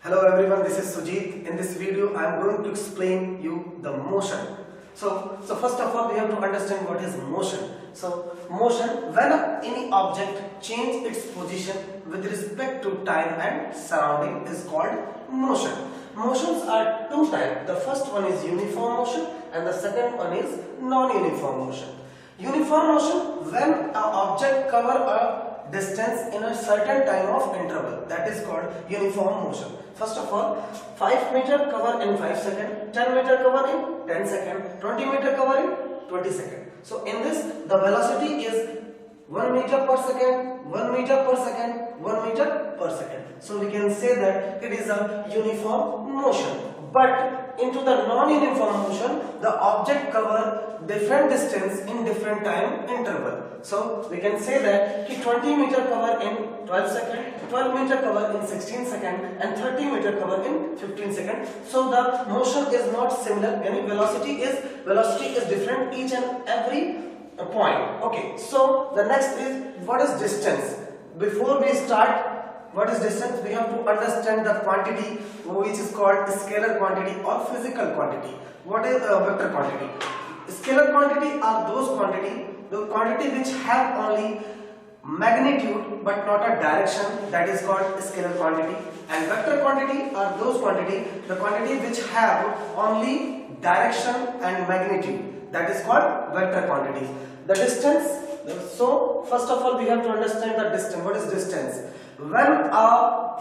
Hello everyone, this is Sujit. In this video, I am going to explain you the motion. So first of all, we have to understand what is motion. So motion, when any object change its position with respect to time and surrounding, is called motion. Motions are two types. The first one is uniform motion and the second one is non-uniform motion. Uniform motion, when an object cover a distance in a certain time of interval, that is called uniform motion. First of all, 5 meter cover in 5 seconds, 10 meter cover in 10 seconds, 20 meter cover in 20 seconds. So in this, the velocity is 1 meter per second, 1 meter per second, 1 meter per second. So we can say that it is a uniform motion. But into the non-uniform motion, the object cover different distance in different time interval. So we can say that 20 meter cover in 12 seconds, 12 meter cover in 16 seconds, and 30 meter cover in 15 seconds. So the motion is not similar. Any velocity is different each and every point. Okay. So the next is, what is distance? Before we start, what is distance? We have to understand the quantity which is called scalar quantity or physical quantity. What is vector quantity? Scalar quantity are those quantity which have only magnitude but not a direction, that is called scalar quantity. And vector quantity are those the quantity which have only direction and magnitude, that is called vector quantities. The distance, so first of all we have to understand the distance. What is distance? When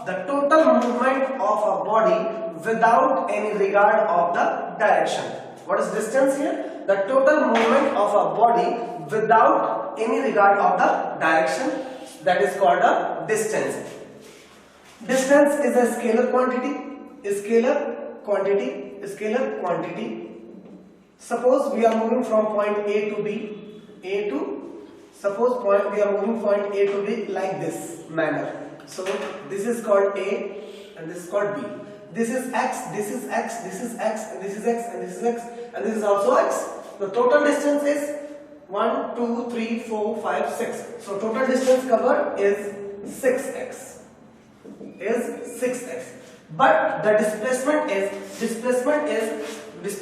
the total movement of a body without any regard of the direction. What is distance here? The total movement of a body without any regard of the direction, that is called a distance. Distance is a scalar quantity. Suppose we are moving from point A to B, we are moving point A to B like this manner. So this is called A and this is called B. This is X, this is X, this is X, and this is X, and this is X, and this is also X. The total distance is 1, 2, 3, 4, 5, 6. So total distance covered is 6x. But the displacement is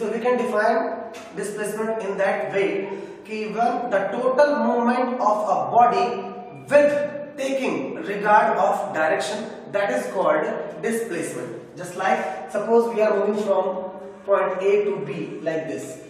we can define displacement in that way when the total movement of a body with taking regard of direction, that is called displacement. Just like suppose we are moving from point A to B like this.